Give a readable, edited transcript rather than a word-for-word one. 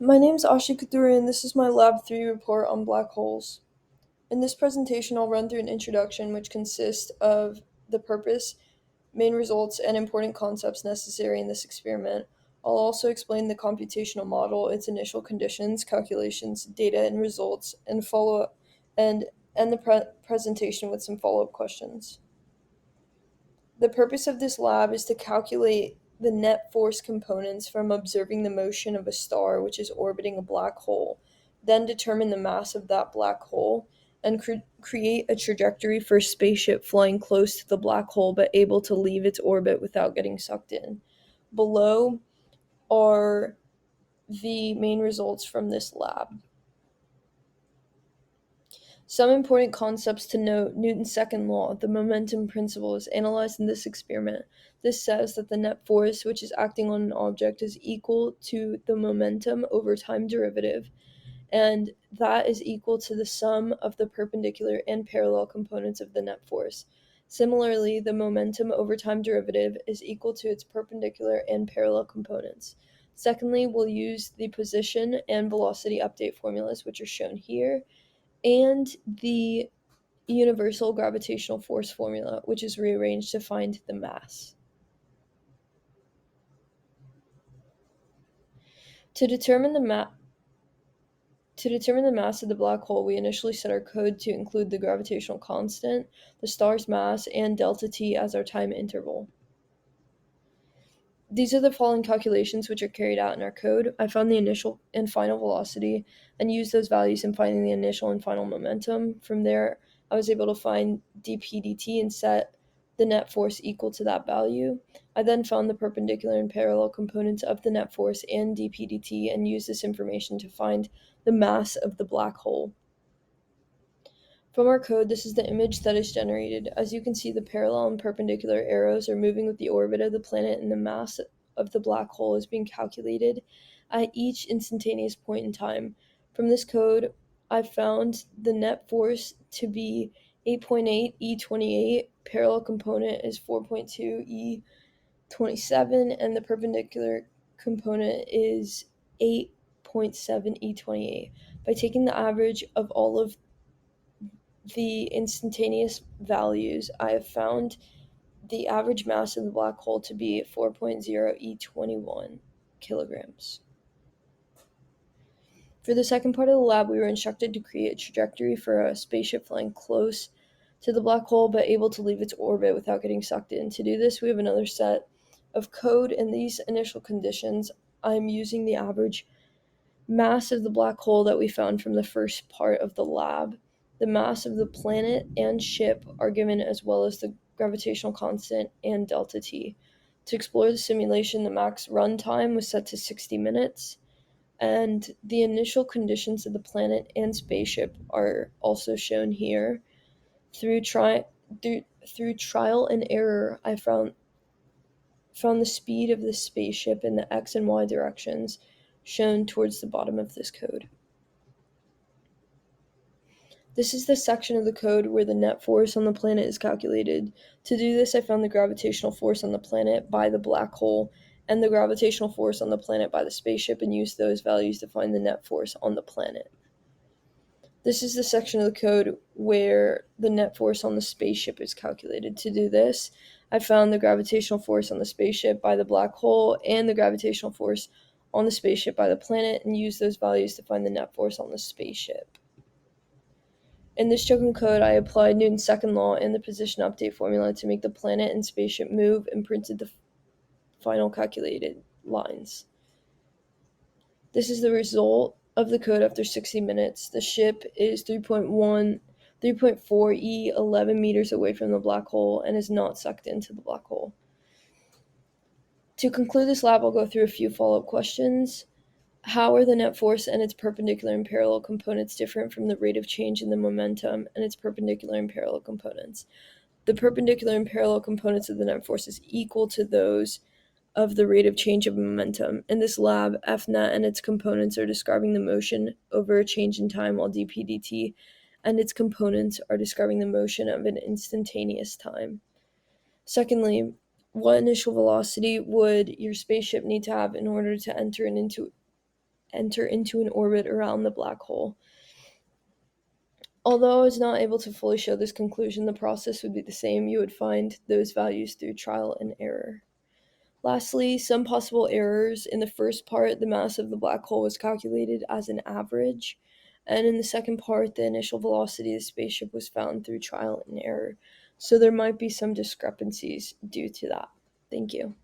My name's Ashi Kaduri, and this is my Lab 3 report on black holes. In this presentation, I'll run through an introduction which consists of the purpose, main results, and important concepts necessary in this experiment. I'll also explain the computational model, its initial conditions, calculations, data, and results, and follow up and end the presentation with some follow-up questions. The purpose of this lab is to calculate the net force components from observing the motion of a star which is orbiting a black hole, then determine the mass of that black hole, and create a trajectory for a spaceship flying close to the black hole but able to leave its orbit without getting sucked in. Below are the main results from this lab. Some important concepts to note: Newton's second law, the momentum principle, is analyzed in this experiment. This says that the net force which is acting on an object is equal to the momentum over time derivative, and that is equal to the sum of the perpendicular and parallel components of the net force. Similarly, the momentum over time derivative is equal to its perpendicular and parallel components. Secondly, we'll use the position and velocity update formulas, which are shown here, and the universal gravitational force formula, which is rearranged to find the mass. To determine the mass of the black hole, we initially set our code to include the gravitational constant, the star's mass, and delta t as our time interval. These are the following calculations which are carried out in our code. I found the initial and final velocity and used those values in finding the initial and final momentum. From there, I was able to find dp dt and set the net force equal to that value. I then found the perpendicular and parallel components of the net force and dp dt and used this information to find the mass of the black hole. From our code, this is the image that is generated. As you can see, the parallel and perpendicular arrows are moving with the orbit of the planet, and the mass of the black hole is being calculated at each instantaneous point in time. From this code, I found the net force to be 8.8 E28, parallel component is 4.2 E27, and the perpendicular component is 8.7 E28. By taking the average of all of the instantaneous values, I have found the average mass of the black hole to be 4.0 E21 kilograms. For the second part of the lab, we were instructed to create a trajectory for a spaceship flying close to the black hole but able to leave its orbit without getting sucked in. To do this, we have another set of code. In these initial conditions, I'm using the average mass of the black hole that we found from the first part of the lab. The mass of the planet and ship are given, as well as the gravitational constant and delta t. To explore the simulation, the max run time was set to 60 minutes, and the initial conditions of the planet and spaceship are also shown here. Through trial and error, I found the speed of the spaceship in the x and y directions shown towards the bottom of this code. This is the section of the code where the net force on the planet is calculated. To do this, I found the gravitational force on the planet by the black hole and the gravitational force on the planet by the spaceship and used those values to find the net force on the planet. This is the section of the code where the net force on the spaceship is calculated. To do this, I found the gravitational force on the spaceship by the black hole and the gravitational force on the spaceship by the planet and used those values to find the net force on the spaceship. In this chosen code, I applied Newton's second law and the position update formula to make the planet and spaceship move and printed the final calculated lines. This is the result of the code after 60 minutes. The ship is 3.4 E 11 meters away from the black hole and is not sucked into the black hole. To conclude this lab, I'll go through a few follow-up questions. How are the net force and its perpendicular and parallel components different from the rate of change in the momentum and its perpendicular and parallel components? The perpendicular and parallel components of the net force is equal to those of the rate of change of momentum. In this lab, F net and its components are describing the motion over a change in time, while dp dt and its components are describing the motion of an instantaneous time. Secondly, what initial velocity would your spaceship need to have in order to enter into enter into an orbit around the black hole. Although I was not able to fully show this conclusion, the process would be the same. You would find those values through trial and error. Lastly, some possible errors. In the first part, the mass of the black hole was calculated as an average, and in the second part, the initial velocity of the spaceship was found through trial and error. So there might be some discrepancies due to that. Thank you.